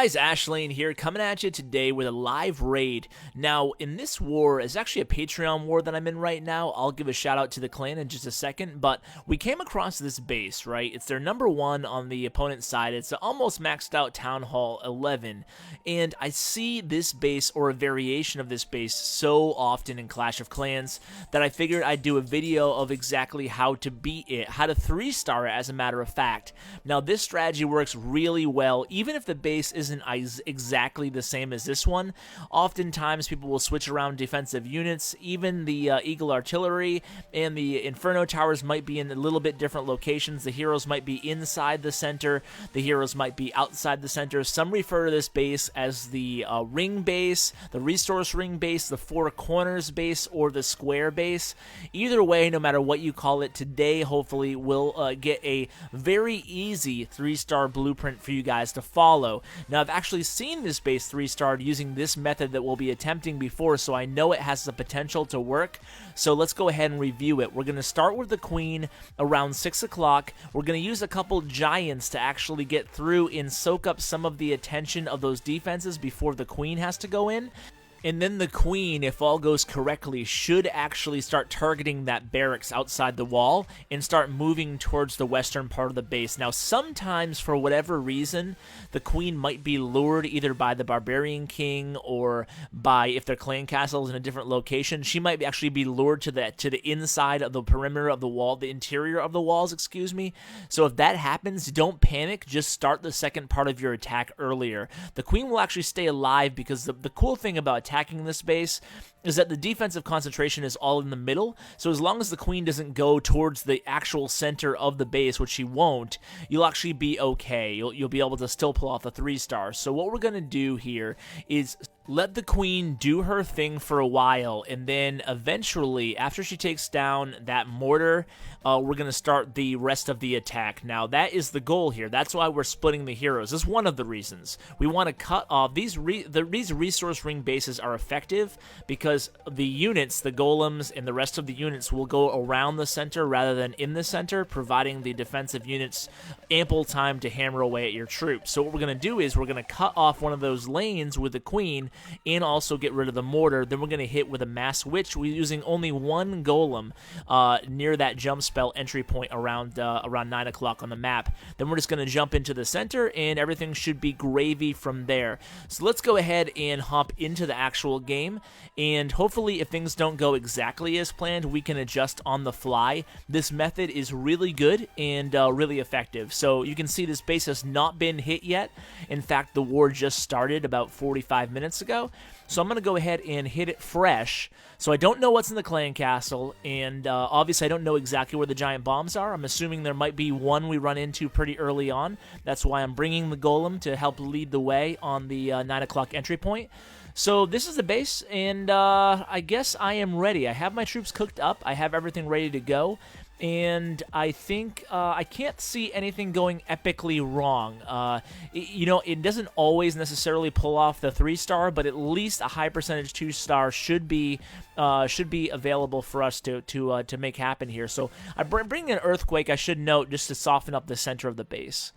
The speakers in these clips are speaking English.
guys, Ashlane here, coming at you today with a live raid. Now, in this war, it's actually a Patreon war that I'm in right now. I'll give a shout out to the clan in just a second, but we came across this base, right? It's their number one on the opponent's side. It's an almost maxed out Town Hall 11, and I see this base, or a variation of this base, so often in Clash of Clans that I figured I'd do a video of exactly how to beat it, how to 3-star it, as a matter of fact. Now, this strategy works really well, even if the base isn't exactly the same as this one. Oftentimes people will switch around defensive units. Even the Eagle Artillery and the Inferno Towers might be in a little bit different locations. The heroes might be inside the center, the heroes might be outside the center. Some refer to this base as the ring base, the resource ring base, the four corners base, or the square base. Either way, no matter what you call it, today hopefully we'll get a very easy 3-star blueprint for you guys to follow. Now, I've actually seen this base 3-starred using this method that we'll be attempting before, so I know it has the potential to work. So let's go ahead and review it. We're going to start with the queen around 6 o'clock. We're going to use a couple giants to actually get through and soak up some of the attention of those defenses before the queen has to go in. And then the queen, if all goes correctly, should actually start targeting that barracks outside the wall and start moving towards the western part of the base. Now, sometimes, for whatever reason, the queen might be lured either by the Barbarian King or by, if their clan castle is in a different location, she might actually be lured to the inside of the perimeter of the wall, the interior of the walls, excuse me. So if that happens, don't panic. Just start the second part of your attack earlier. The queen will actually stay alive because the cool thing about attacking this base is that the defensive concentration is all in the middle, so as long as the queen doesn't go towards the actual center of the base, which she won't, you'll actually be okay. You'll be able to still pull off the 3-star. So what we're going to do here is let the queen do her thing for a while, and then eventually, after she takes down that mortar, we're going to start the rest of the attack. Now, that is the goal here. That's why we're splitting the heroes. This is one of the reasons. We want to cut off these resource ring bases are effective because the units, the golems, and the rest of the units will go around the center rather than in the center, providing the defensive units ample time to hammer away at your troops. So what we're going to do is we're going to cut off one of those lanes with the queen and also get rid of the mortar. Then we're going to hit with a mass witch. We're using only one golem near that jump spell entry point around 9 o'clock on the map. Then we're just going to jump into the center, and everything should be gravy from there. So let's go ahead and hop into the actual game, and hopefully if things don't go exactly as planned, we can adjust on the fly. This method is really good and really effective. So you can see this base has not been hit yet. In fact, the war just started about 45 minutes ago. So I'm going to go ahead and hit it fresh. So I don't know what's in the clan castle, and obviously I don't know exactly where the giant bombs are. I'm assuming there might be one we run into pretty early on. That's why I'm bringing the golem to help lead the way on the 9 o'clock entry point. So this is the base, and I guess I am ready. I have my troops cooked up. I have everything ready to go. And I think I can't see anything going epically wrong. You know, it doesn't always necessarily pull off the 3-star, but at least a high percentage 2-star should be available for us to make happen here. So I bring an earthquake, I should note, just to soften up the center of the base.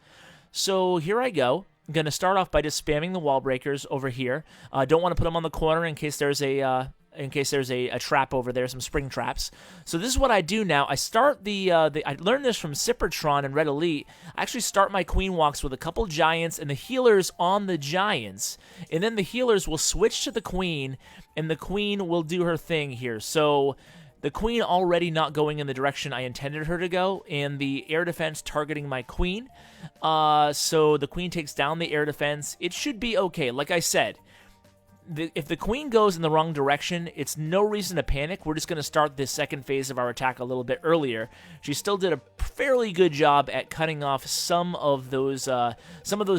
So here I go. I'm going to start off by just spamming the wall breakers over here. Don't want to put them on the corner in case there's a trap over there, some spring traps. So this is what I do now. I start I learned this from Cybertron and Red Elite. I actually start my queen walks with a couple giants and the healers on the giants. And then the healers will switch to the queen, and the queen will do her thing here. So the queen already not going in the direction I intended her to go, and the air defense targeting my queen. So the queen takes down the air defense. It should be okay. Like I said, if the queen goes in the wrong direction, it's no reason to panic. We're just going to start this second phase of our attack a little bit earlier. She still did a fairly good job at cutting off some of those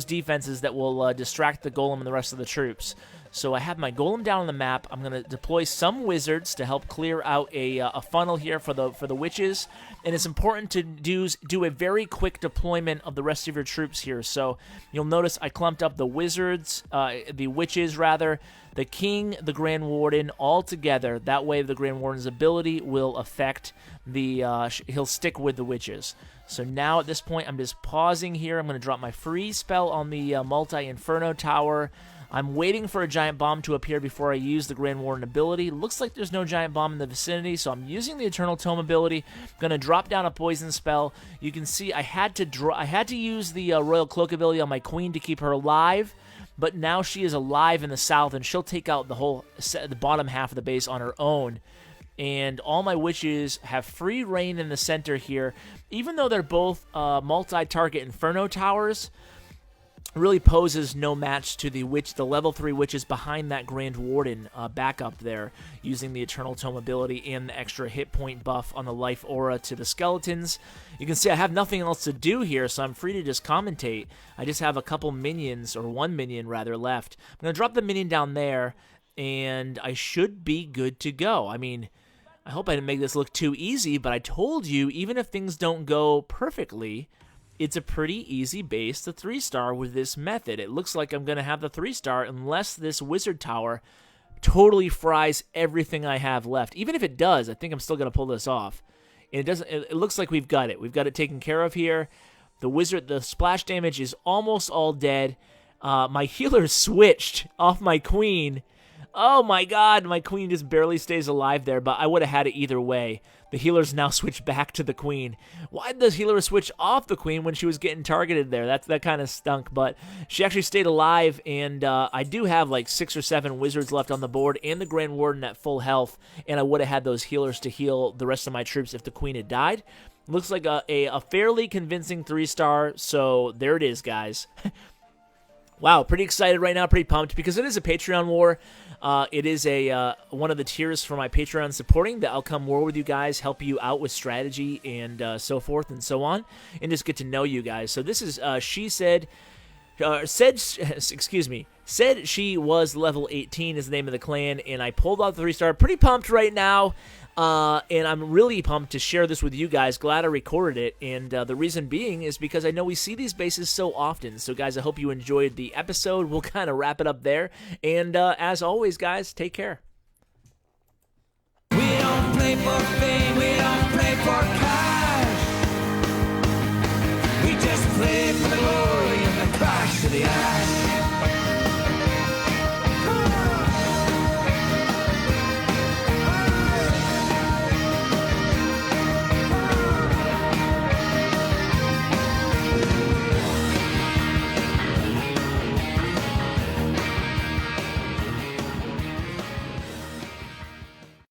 defenses that will distract the golem and the rest of the troops. So I have my golem down on the map. I'm going to deploy some wizards to help clear out a funnel here for the witches. And it's important to do a very quick deployment of the rest of your troops here. So you'll notice I clumped up the wizards, the witches rather. the king, the Grand Warden, all together. That way the Grand Warden's ability will affect the, he'll stick with the witches. So now at this point, I'm just pausing here. I'm going to drop my freeze spell on the multi-inferno tower. I'm waiting for a giant bomb to appear before I use the Grand Warden ability. Looks like there's no giant bomb in the vicinity, so I'm using the Eternal Tome ability. I'm going to drop down a poison spell. You can see I had to use the Royal Cloak ability on my queen to keep her alive, but now she is alive in the south, and she'll take out the bottom half of the base on her own. And all my witches have free reign in the center here. Even though they're both multi-target Inferno towers, really poses no match to the level 3 witches behind that Grand Warden backup there, using the Eternal Tome ability and the extra hit point buff on the life aura to the skeletons. You can see I have nothing else to do here, so I'm free to just commentate. I just have a couple minions, or one minion rather, left. I'm going to drop the minion down there, and I should be good to go. I mean, I hope I didn't make this look too easy, but I told you, even if things don't go perfectly, it's a pretty easy base to 3-star with this method. It looks like I'm going to have the 3-star unless this wizard tower totally fries everything I have left. Even if it does, I think I'm still going to pull this off. And it doesn't. It looks like we've got it. We've got it taken care of here. The splash damage is almost all dead. My healer switched off my queen. Oh my god, my queen just barely stays alive there, but I would have had it either way. The healer's now switched back to the queen. Why did the healer switch off the queen when she was getting targeted there? That kind of stunk, but she actually stayed alive, and I do have like 6 or 7 wizards left on the board and the Grand Warden at full health, and I would have had those healers to heal the rest of my troops if the queen had died. Looks like a fairly convincing 3-star, so there it is, guys. Wow, pretty excited right now, pretty pumped, because it is a Patreon war. It is one of the tiers for my Patreon supporting that I'll come war with you guys, help you out with strategy and so forth and so on, and just get to know you guys. So this is, said she was level 18 is the name of the clan, and I pulled out the 3-star. Pretty pumped right now. And I'm really pumped to share this with you guys. Glad I recorded it, and the reason being is because I know we see these bases so often. So, guys, I hope you enjoyed the episode. We'll kind of wrap it up there, and as always, guys, take care. We don't play for fame, we don't play for cash. We just play for the glory and the crash of the ash.